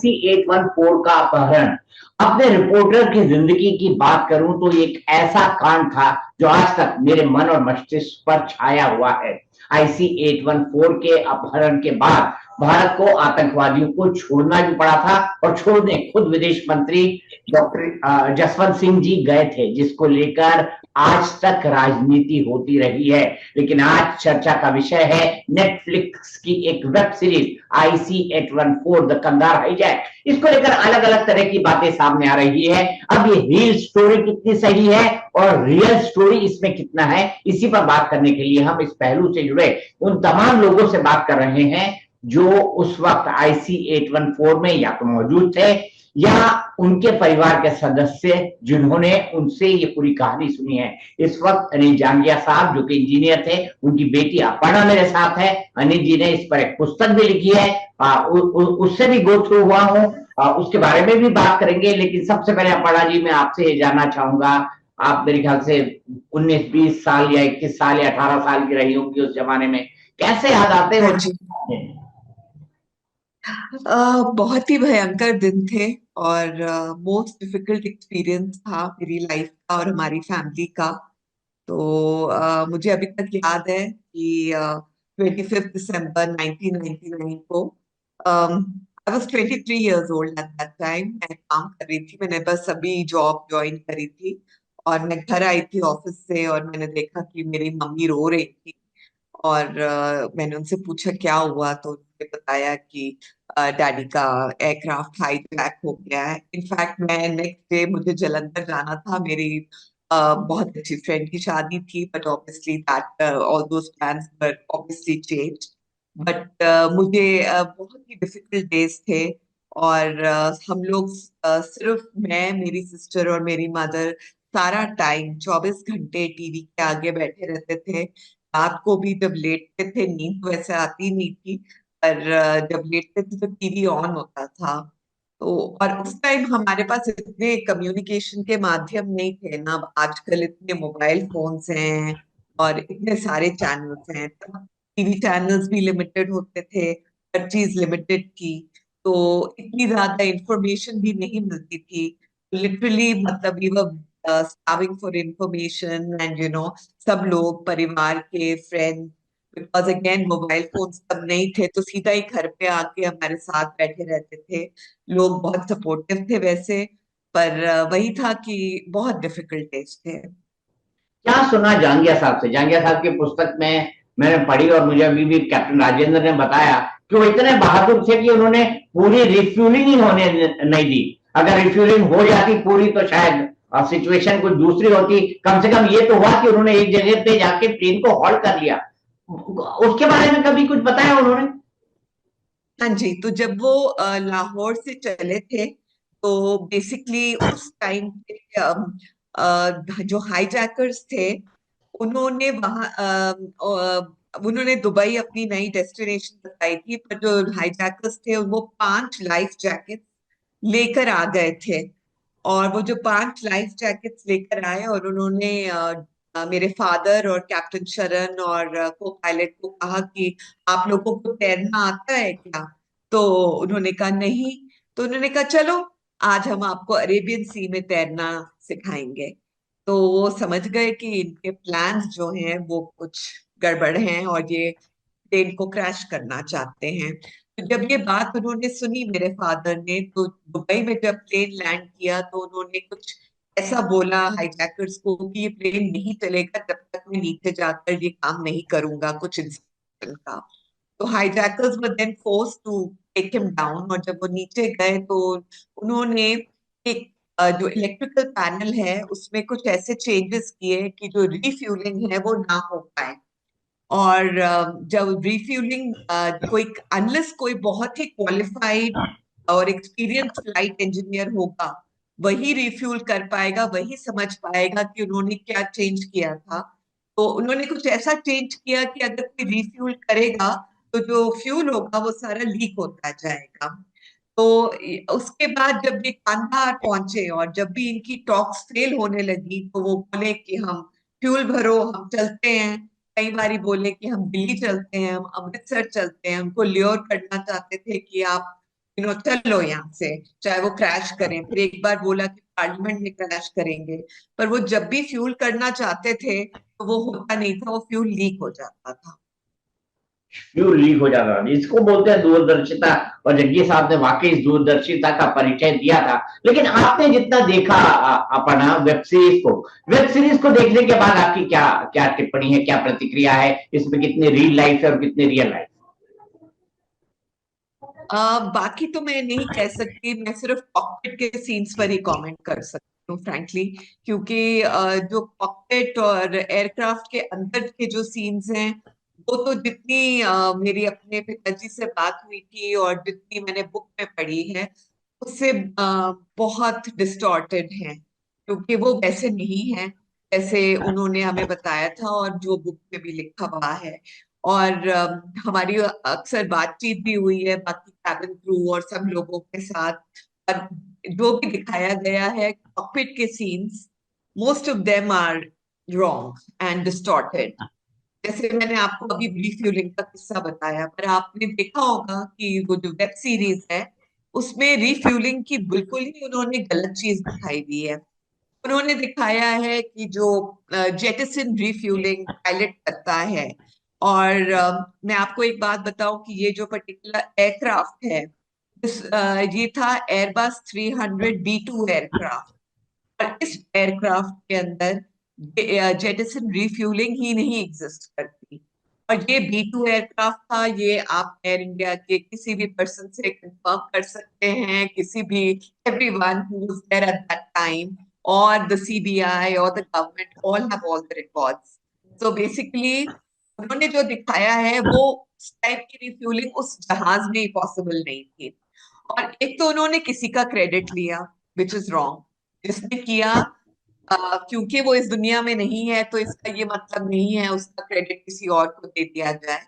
IC-814 का अपहरण। अपने रिपोर्टर की जिंदगी की बात करूं तो ये एक ऐसा कांड था जो आज तक मेरे मन और मस्तिष्क पर छाया हुआ है। IC-814 के अपहरण के बाद भारत को आतंकवादियों को छोड़ना भी पड़ा था, और छोड़ने खुद विदेश मंत्री डॉक्टर जसवंत सिंह जी गए थे, जिसको लेकर आज तक राजनीति होती रही है। लेकिन आज चर्चा का विषय है नेटफ्लिक्स की एक web series IC-814 the Kandahar hijack. इसको लेकर अलग अलग तरह की बातें सामने आ रही है। अब ये रियल स्टोरी कितनी सही है और रियल स्टोरी इसमें कितना है, इसी पर बात करने के लिए हम इस पहलू से जुड़े उन तमाम लोगों से बात कर रहे हैं जो उस वक्त IC-814 में या तो मौजूद थे या उनके परिवार के सदस्य जिन्होंने उनसे ये पूरी कहानी सुनी है। इस वक्त अनिल जांगिया साहब जो कि इंजीनियर थे, उनकी बेटी अपर्णा मेरे साथ है। अनिल जी ने इस पर एक पुस्तक भी लिखी है, उससे भी गो थ्रू हुआ हूँ, उसके बारे में भी बात करेंगे। लेकिन सबसे पहले अपर्णा जी, मैं आपसे ये जानना चाहूंगा, आप मेरे ख्याल से 19-20 साल या 21 साल या 18 साल की रही होंगी उस जमाने में, कैसे याद आते हैं हाँ वो जी। दिन? बहुत ही भयंकर दिन थे और मोस्ट डिफिकल्ट एक्सपीरियंस था मेरी लाइफ का और हमारी फैमिली का। तो मुझे अभी तक याद है कि 25 दिसंबर 1999 को I was 23 years old eight that time. मैं काम कर रही थी, मैंने बस अभी जॉब ज्वाइन करी थी और मैं घर आई थी ऑफिस से और मैंने देखा कि मेरी मम्मी रो रही थी। और मैंने उनसे पूछा क्या हुआ, तो उन्होंने बताया कि डैडी का एयरक्राफ्ट हाईजैक हो गया है। इनफैक्ट मैं नेक्स्ट डे मुझे जलंधर जाना था, मेरी बहुत अच्छी फ्रेंड की शादी थी, but obviously that all those plans were obviously change. But मुझे बहुत ही डिफिकल्ट डेज थे और हम लोग सिर्फ मैं, मेरी सिस्टर और मेरी मदर सारा टाइम 24 घंटे टीवी के आगे बैठे रहते थे। रात को भी जब लेटते थे, नींद तो वैसे आती नहीं थी, पर जब लेटते थे तो टीवी ऑन होता था। तो और उस टाइम हमारे पास इतने कम्युनिकेशन के माध्यम नहीं थे ना, आजकल इतने मोबाइल फोन्स हैं और इतने सारे चैनल्स हैं। टीवी चैनल्स भी लिमिटेड होते थे, हर चीज लिमिटेड थी। तो इतनी ज्यादा इंफॉर्मेशन भी नहीं मिलती थी। लिटरली मतलब we were starving for information and सब लोग परिवार के friends, because again mobile phones तब नहीं थे, तो सीधा ही घर पे आके हमारे साथ बैठे रहते थे। लोग बहुत सपोर्टिव थे वैसे, पर वही था कि बहुत डिफिकल्ट डेज थे। क्या सुना जांगिया साहब से? जांगिया साहब की पुस्तक में मैंने पढ़ी और मुझे अभी भी कैप्टन राजेंद्र ने बताया कि वो इतने बहादुर थे कि उन्होंने पूरी रिफ्यूलिंग ही होने नहीं दी। अगर रिफ्यूलिंग हो जाती पूरी तो शायद सिचुएशन कुछ दूसरी होती। कम से कम ये तो हुआ कि उन्होंने एक जगह पे जाके ट्रेन को हॉल्ट कर लिया। उसके बारे में कभी कुछ बताया उन्होंने? हाँ जी, तो जब वो लाहौर से चले थे, तो बेसिकली उस टाइम पे जो हाईजैकर्स थे, उन्होंने उन्होंने दुबई अपनी नई डेस्टिनेशन बताई थी, पर जो हाईजैकर्स थे वो 5 लाइफ जैकेट लेकर आ गए थे। और वो जो 5 लाइफ जैकेट्स लेकर आए और उन्होंने मेरे फादर और कैप्टन शरण और को पायलट को कहा कि आप लोगों को तैरना आता है क्या? तो उन्होंने कहा नहीं। तो उन्होंने कहा चलो, आज हम आपको अरेबियन सी में तैरना सिखाएंगे। तो वो समझ गए कि इनके प्लान्स जो हैं वो कुछ गड़बड़ हैं और ये प्लेन को क्रैश करना चाहते हैं। तो जब ये बात उन्होंने सुनी मेरे फादर ने, तो दुबई में जब प्लेन लैंड किया तो उन्होंने कुछ ऐसा बोला हाईजैकर्स को कि ये प्लेन नहीं चलेगा जब तक मैं नीचे जाकर ये काम नहीं करूंगा, कुछ इंसिडेंट का। तो hijackers were then forced to take him down, और जब वो नीचे गए तो उन्होंने एक जो इलेक्ट्रिकल पैनल है उसमें कुछ ऐसे चेंजेस किए कि जो रिफ्यूलिंग है वो ना हो पाए। और जब रिफ्यूलिंग कोई अनलेस कोई बहुत ही क्वालिफाइड और एक्सपीरियंस फ्लाइट इंजीनियर होगा, वही रिफ्यूल कर पाएगा, वही समझ पाएगा कि उन्होंने क्या चेंज किया था। तो उन्होंने कुछ ऐसा चेंज किया कि अगर कोई रिफ्यूल करेगा तो जो फ्यूल होगा वो सारा लीक होता जाएगा। तो उसके बाद जब ये कांधार पहुंचे और जब भी इनकी टॉक्स फेल होने लगी, तो वो बोले कि हम फ्यूल भरो, हम चलते हैं। कई बारी बोले कि हम दिल्ली चलते हैं, हम अमृतसर चलते हैं, उनको ल्योर करना चाहते थे कि आप चलो यहाँ से, चाहे वो क्रैश करें। फिर एक बार बोला कि पार्लियामेंट में क्रैश करेंगे, पर वो जब भी फ्यूल करना चाहते थे तो वो होता नहीं था, वो फ्यूल लीक हो जाता था। फ्यूल लीक हो जाता था, इसको बोलते हैं दूरदर्शिता। और जग्गी साहब ने वाकई इस दूरदर्शिता का परिचय दिया था। लेकिन आपने जितना देखा अपना वेब सीरीज को देखने के बाद आपकी क्या क्या टिप्पणी है, क्या प्रतिक्रिया है, इसमें कितने रियल लाइफ है और कितने रियल लाइफ? बाकी तो मैं नहीं कह सकती, मैं सिर्फ कॉकपिट के सीन्स पर ही कमेंट कर सकती हूँ फ्रैंकली। क्योंकि जो कॉकपिट और एयरक्राफ्ट के अंदर के जो सीन्स हैं, वो तो जितनी मेरी अपने पिताजी से बात हुई थी और जितनी मैंने बुक में पढ़ी है, उससे बहुत डिस्टॉर्टेड हैं। क्योंकि वो वैसे नहीं है जैसे उन्होंने हमें बताया था और जो बुक में भी लिखा हुआ है। और हमारी अक्सर बातचीत भी हुई है बाकी कैबिन क्रू और सब लोगों के साथ। और जो भी दिखाया गया है कॉकपिट के scenes, most of them are wrong and distorted. जैसे मैंने आपको अभी रिफ्यूलिंग का किस्सा बताया, पर आपने देखा होगा कि वो जो वेब सीरीज है उसमें रिफ्यूलिंग की बिल्कुल ही उन्होंने गलत चीज दिखाई दी है। उन्होंने दिखाया है कि जो जेटिसन रिफ्यूलिंग पायलट करता है। और मैं आपको एक बात बताऊं कि ये जो पर्टिकुलर एयरक्राफ्ट है, ये था एयरबस 300 B2 एयरक्राफ्ट। और इस एयरक्राफ्ट के अंदर जेटिसन रिफ्यूलिंग ही नहीं एग्जिस्ट करती। और ये B2 एयरक्राफ्ट था, ये आप एयर इंडिया के किसी भी पर्सन से कंफर्म कर सकते हैं, किसी भी everyone who was there at that time, or the CBI or the government all have all the records. So basically उन्होंने जो दिखाया है वो उस टाइप की रिफ्यूलिंग उस जहाज में ही पॉसिबल नहीं थी। और एक तो उन्होंने किसी का क्रेडिट लिया, विच इज रॉन्ग। जिसने किया क्योंकि वो इस दुनिया में नहीं है तो इसका ये मतलब नहीं है उसका क्रेडिट किसी और को दे दिया जाए।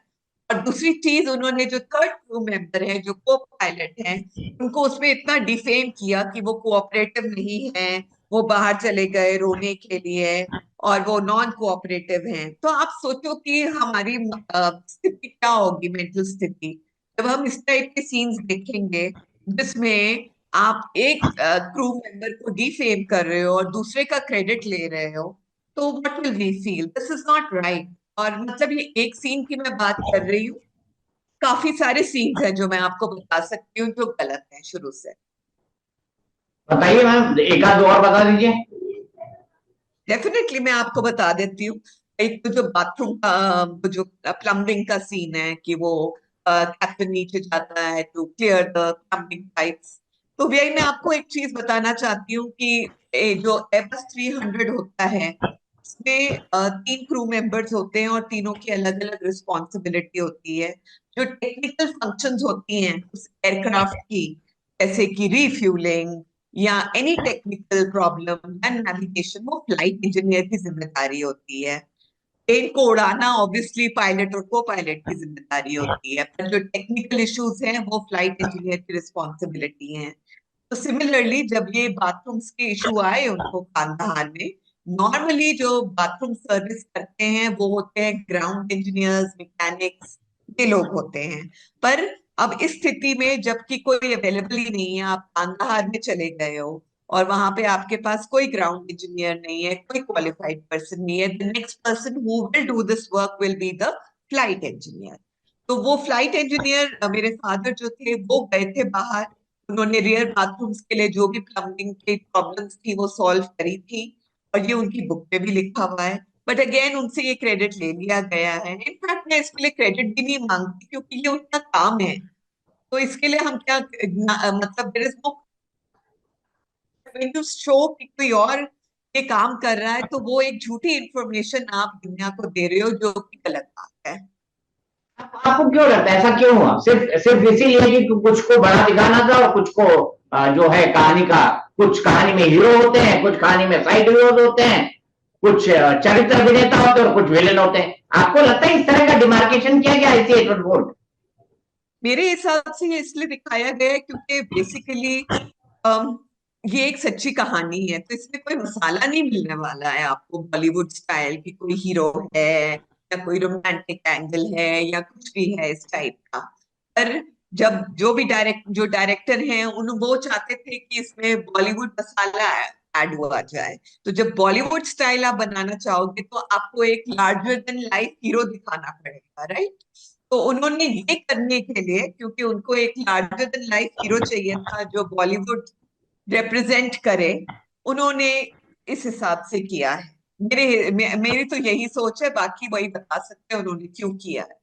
और दूसरी चीज, उन्होंने जो थर्ड क्रू मेंबर है जो को पायलट हैं, उनको उसमें इतना डिफेम किया कि वो कोऑपरेटिव नहीं है, वो बाहर चले गए रोने के लिए और वो नॉन कोऑपरेटिव हैं। तो आप सोचो कि हमारी स्थिति क्या होगी, मेंटल स्थिति, जब हम इस टाइप के सीन्स देखेंगे जिसमें आप एक क्रू मेंबर को डिफेम कर रहे हो और दूसरे का क्रेडिट ले रहे हो। तो what will we feel? This is not right. और मतलब ये एक सीन की मैं बात कर रही हूँ, काफी सारे सीन्स हैं जो मैं आपको बता सकती हूँ जो गलत हैं शुरू से। बताइए मैम, एक आध दो और बता दीजिए। डेफिनेटली मैं आपको बता देती हूँ। एक तो जो बाथरूम का वो जो प्लम्बिंग का सीन है कि वो कैप्टन नीचे जाता है to clear the plumbing pipes. तो भैया मैं आपको एक चीज बताना चाहती हूँ कि जो एयरबस 300 होता है उसमें तीन क्रू मेंबर्स होते हैं और तीनों की अलग अलग रिस्पॉन्सिबिलिटी होती है। जो टेक्निकल फंक्शंस होती हैं उस एयरक्राफ्ट की, जैसे कि रिफ्यूलिंग या any technical problem and navigation, वो फ्लाइट इंजीनियर की जिम्मेदारी होती है। प्लेन को उड़ाना ऑब्वियसली पायलट और को पायलट की जिम्मेदारी होती है, पर जो टेक्निकल इश्यूज हैं वो फ्लाइट इंजीनियर की रिस्पॉन्सिबिलिटी है। तो सिमिलरली जब ये बाथरूम्स के इशू आए उनको कांधार में, नॉर्मली जो बाथरूम सर्विस करते हैं वो होते हैं ग्राउंड इंजीनियर्स, मैकेनिक्स, ये लोग होते हैं। पर अब इस स्थिति में जबकि कोई अवेलेबल ही नहीं है, आप कांधार में चले गए हो और वहां पे आपके पास कोई ग्राउंड इंजीनियर नहीं है, कोई क्वालिफाइड पर्सन नहीं है, the next person who will do this work will be the flight engineer. तो वो फ्लाइट इंजीनियर मेरे फादर जो थे वो गए थे बाहर, उन्होंने रियर बाथरूम्स के लिए जो भी प्लम्बिंग की प्रॉब्लम्स थी वो सॉल्व करी थी। और ये उनकी बुक में भी लिखा हुआ है। बट अगेन उनसे ये क्रेडिट ले लिया गया है। इनफैक्ट मैं इसके लिए क्रेडिट भी नहीं मांगती क्योंकि ये उनका काम है। तो इसके लिए हम क्या मतलब there is no to show कि कोई और ये काम कर रहा है, तो वो एक झूठी इंफॉर्मेशन आप दुनिया को दे रहे हो जो कि गलत बात है। आपको क्यों लगता है ऐसा क्यों हुआ? सिर्फ सिर्फ इसीलिए कि कुछ को बड़ा दिखाना था और कुछ को जो है कहानी का, कुछ कहानी में हीरो होते हैं, कुछ कहानी में साइड हीरोज होते हैं, कुछ चरित्र अभिनेता होते हैं और कुछ विलेन होते हैं। आपको लगता है इस तरह का डिमार्केशन किया गया इसी 814? मेरे हिसाब से ये इसलिए दिखाया गया है क्योंकि बेसिकली ये एक सच्ची कहानी है, तो इसमें कोई मसाला नहीं मिलने वाला है आपको बॉलीवुड स्टाइल की कोई हीरो है या कोई रोमांटिक एंगल है या कुछ भी है इस टाइप का। पर जब जो डायरेक्टर हैं उन वो चाहते थे कि इसमें बॉलीवुड मसाला ऐड हुआ जाए। तो जब बॉलीवुड स्टाइल आप बनाना चाहोगे तो आपको एक लार्जर देन लाइफ हीरो दिखाना पड़ेगा, राइट? तो उन्होंने ये करने के लिए, क्योंकि उनको एक लार्जर देन लाइफ हीरो चाहिए था जो बॉलीवुड रिप्रेजेंट करे, उन्होंने इस हिसाब से किया है। मेरी तो यही सोच है, बाकी वही बता सकते हैं उन्होंने क्यों किया है।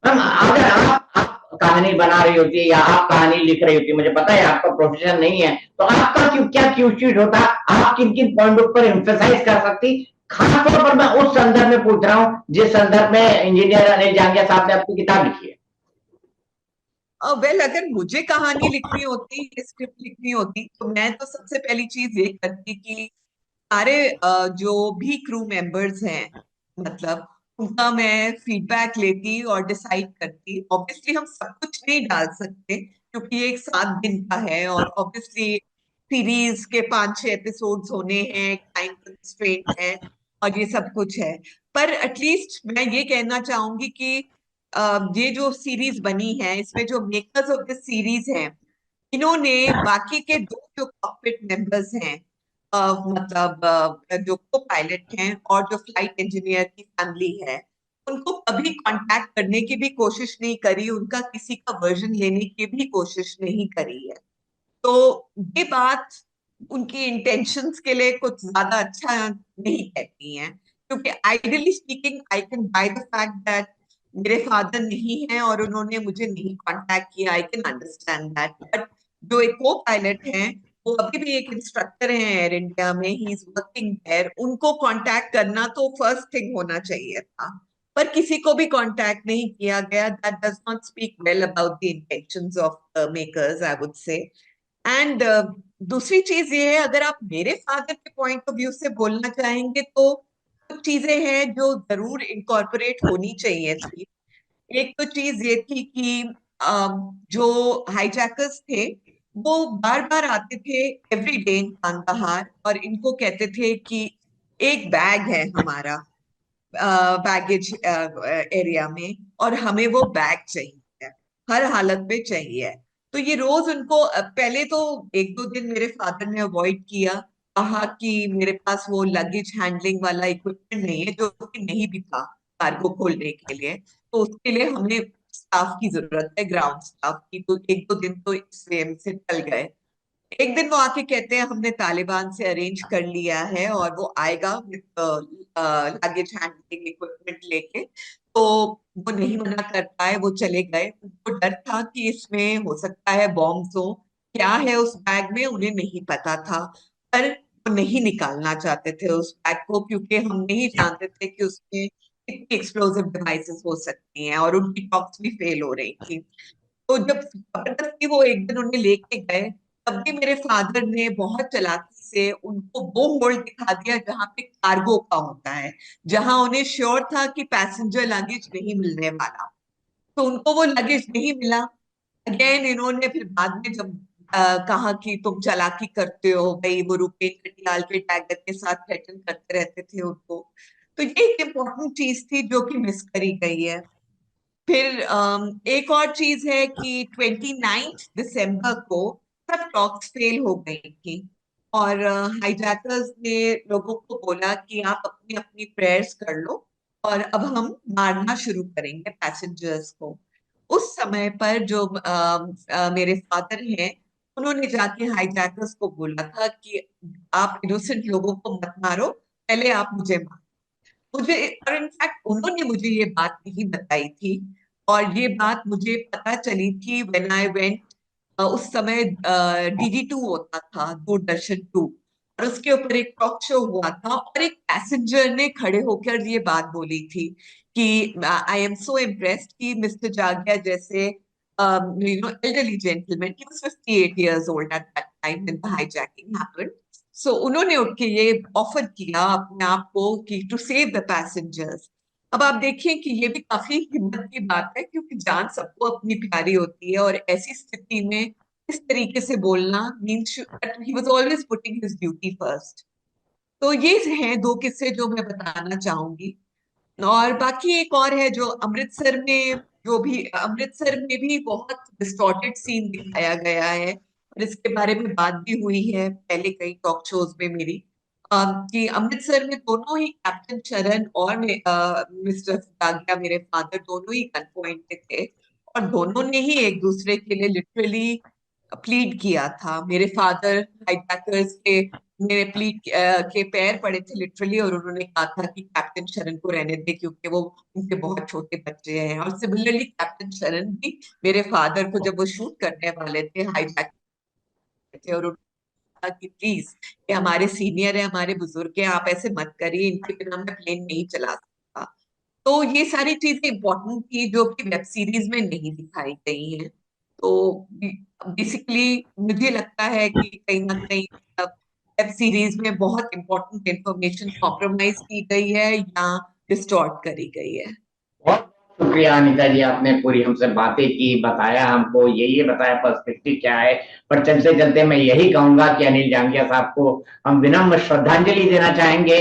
मैम अगर आप कहानी बना रही होती या आप कहानी लिख रही होती, मुझे पता है आपका प्रोफेशन नहीं है, तो आपका क्यों क्या क्यों चीज होता, आप किन किन पॉइंटों पर एम्फेसाइज कर सकती? खासतौर पर मैं उस संदर्भ में पूछ रहा हूँ जिस संदर्भ में इंजीनियर अनिल जांगिया साहब ने अपनी किताब लिखी है। वेल, अगर मुझे कहानी लिखनी होती, स्क्रिप्ट लिखनी होती, तो मैं तो सबसे पहली चीज ये करती कि सारे जो भी क्रू मेंबर्स हैं, मतलब उनका मैं फीडबैक लेती और डिसाइड करती। ऑब्वियसली हम सब कुछ नहीं डाल सकते क्योंकि ये एक 7 दिन का है, और ऑब्वियसली सीरीज के 5-6 एपिसोड्स होने हैं, टाइम कंस्ट्रेंट है और ये सब कुछ है। पर एटलीस्ट मैं ये कहना चाहूंगी कि ये जो सीरीज बनी है, इसमें जो मेकर्स ऑफ द सीरीज हैं, इन्होंने बाकी के दो जो कॉकपिट मेंबर्स हैं, मतलब जो को पायलट हैं और जो फ्लाइट इंजीनियर की फैमिली है, उनको कभी कांटेक्ट करने की भी कोशिश नहीं करी, उनका किसी का वर्जन लेने की भी कोशिश नहीं करी है। तो ये बात उनकी इंटेंशंस के लिए कुछ ज्यादा अच्छा नहीं कहती है, क्योंकि ideally speaking I can by the fact that मेरे फादर नहीं है और उन्होंने मुझे नहीं कांटेक्ट किया, I can understand that. But जो एक को पायलट हैं, वो अभी भी एक इंस्ट्रक्टर हैं एयर इंडिया में, ही इज वर्किंग देयर, उनको कांटेक्ट करना तो फर्स्ट थिंग होना चाहिए था। पर किसी को भी कांटेक्ट नहीं किया गया। That does not speak well about the intentions of makers, I would say. And दूसरी चीज ये है, अगर आप मेरे फादर के पॉइंट ऑफ व्यू से बोलना चाहेंगे तो कुछ चीजें हैं जो जरूर इनकॉर्पोरेट होनी चाहिए थी। एक तो चीज ये थी कि जो हाईजैकर्स थे वो बार बार आते थे एवरी डे इन कांदाहार, और इनको कहते थे कि एक बैग है हमारा बैगेज एरिया में, और हमें वो बैग चाहिए, हर हालत में चाहिए। तो ये रोज उनको पहले तो 1-2 दिन मेरे फादर ने अवॉइड किया, कहा कि मेरे पास वो लगेज हैंडलिंग वाला इक्विपमेंट नहीं है, जो कि नहीं भी था कार्गो खोलने के लिए। तो उसके लिए हमें स्टाफ की जरूरत है, ग्राउंड स्टाफ की। तो 1-2 दिन तो इस वे से टल गए। एक दिन वो आके कहते हैं हमने तालिबान से अरेंज कर लिया है और वो आएगा लगेज हैंडलिंग इक्विपमेंट लेके। तो वो नहीं मना कर पाए, वो चले गए। उनको डर था कि इसमें हो सकता है बॉम्ब्स हो, क्या है उस बैग में उन्हें नहीं पता था। पर वो नहीं निकालना चाहते थे उस बैग को, क्योंकि हम नहीं जानते थे कि उसमें कितनी एक्सप्लोसिव डिवाइसेस हो सकती हैं, और उनकी टॉक्स भी फेल हो रही थी। तो जब जबरदस्ती वो एक दिन उन्हें लेके गए, तब भी मेरे फादर ने बहुत चालाकी से उनको वो होल्ड दिखा दिया जहां पे कार्गो का होता है, जहां उन्हें श्योर था कि पैसेंजर लगेज नहीं मिलने वाला। तो उनको वो लगेज नहीं मिला। अगेन इन्होंने फिर बाद में जब कहा कि तुम चालाकी करते हो भाई, वो रुपेन कटियाल के टैगर के साथ थ्रेटन करते रहते थे उनको। तो ये एक इम्पोर्टेंट चीज थी जो कि मिस करी गई है। फिर एक और चीज है कि 29 दिसंबर को सब टॉक्स फेल हो गई थी, और हाईजैकर्स ने लोगों को बोला कि आप अपनी अपनी प्रेयर्स कर लो और अब हम मारना शुरू करेंगे पैसेंजर्स को। उस समय पर जो मेरे फादर हैं, उन्होंने जाके हाईजैकर्स को बोला था कि आप इनोसेंट लोगों को मत मारो, पहले आप मुझे मारो। मुझे, और इनफैक्ट उन्होंने मुझे ये बात नहीं बताई थी, और ये बात मुझे पता चली थी व्हेन आई वेंट। उस समय DD2 होता था, दूरदर्शन 2, और उसके ऊपर एक टॉक शो हुआ था, और एक पैसेंजर ने खड़े होकर ये बात बोली थी कि आई एम सो इम्प्रेस्ड कि मिस्टर जागिया जैसे elderly gentleman, he was 58 years old at that time when the hijacking happened. सो उन्होंने उठ के ये ऑफर किया अपने आप को कि टू सेव द पैसेंजर्स। अब आप देखिए कि ये भी काफी हिम्मत की बात है, क्योंकि जान सबको अपनी प्यारी होती है, और ऐसी स्थिति में इस तरीके से बोलना means he was always putting his duty first. तो ये हैं दो किस्से जो मैं बताना चाहूंगी। और बाकी एक और है जो अमृतसर में जो भी अमृतसर में भी बहुत डिस्टॉर्टेड सीन दिखाया गया है, और इसके बारे में बात भी हुई है पहले कई टॉक शोज में मेरी, कि अमृतसर में दोनों ही कैप्टन शरण और मिस्टर दागिया, मेरे फादर, दोनों ही गन पॉइंट पे थे, और दोनों ने ही एक दूसरे के लिए लिटरली प्लीड किया था। मेरे फादर हाईजैकर्स के मेरे प्लीड के पैर पड़े थे लिटरली, और उन्होंने कहा था कि कैप्टन शरण को रहने दे क्योंकि वो उनके बहुत छोटे बच्चे हैं। और सिमिलरली कैप्टन शरण भी मेरे फादर को जब वो शूट करने वाले थे, हाईजैक थे, और उन्होंने कहा कि प्लीज, ये हमारे सीनियर है, हमारे बुजुर्ग हैं, आप ऐसे मत करिए, इनके बिना मैं प्लेन नहीं चला सकता। तो ये सारी चीजें इंपॉर्टेंट थी जो कि वेब सीरीज में नहीं दिखाई गई हैं। तो बेसिकली मुझे लगता है कि कहीं ना कहीं वेब सीरीज में बहुत इंपॉर्टेंट इंफॉर्मेशन कॉम्प्रोमाइज की गई है या डिस्टॉर्ट करी गई है। बहुत शुक्रिया अनिता जी, आपने पूरी हमसे बातें की, बताया हमको, ये बताया पर्सपेक्टिव क्या है। पर चलते चलते मैं यही कहूंगा कि अनिल जांगिया साहब को हम विनम्र श्रद्धांजलि देना चाहेंगे।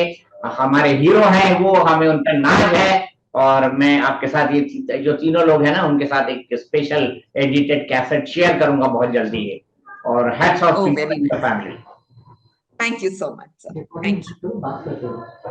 हमारे हीरो हैं वो, हमें उन पर नाज है। और मैं आपके साथ ये जो तीनों लोग हैं ना, उनके साथ एक स्पेशल एडिटेड कैसेट शेयर करूंगा बहुत जल्दी है। और hats off oh to very your nice. Family. Thank you so much sir. Thank you.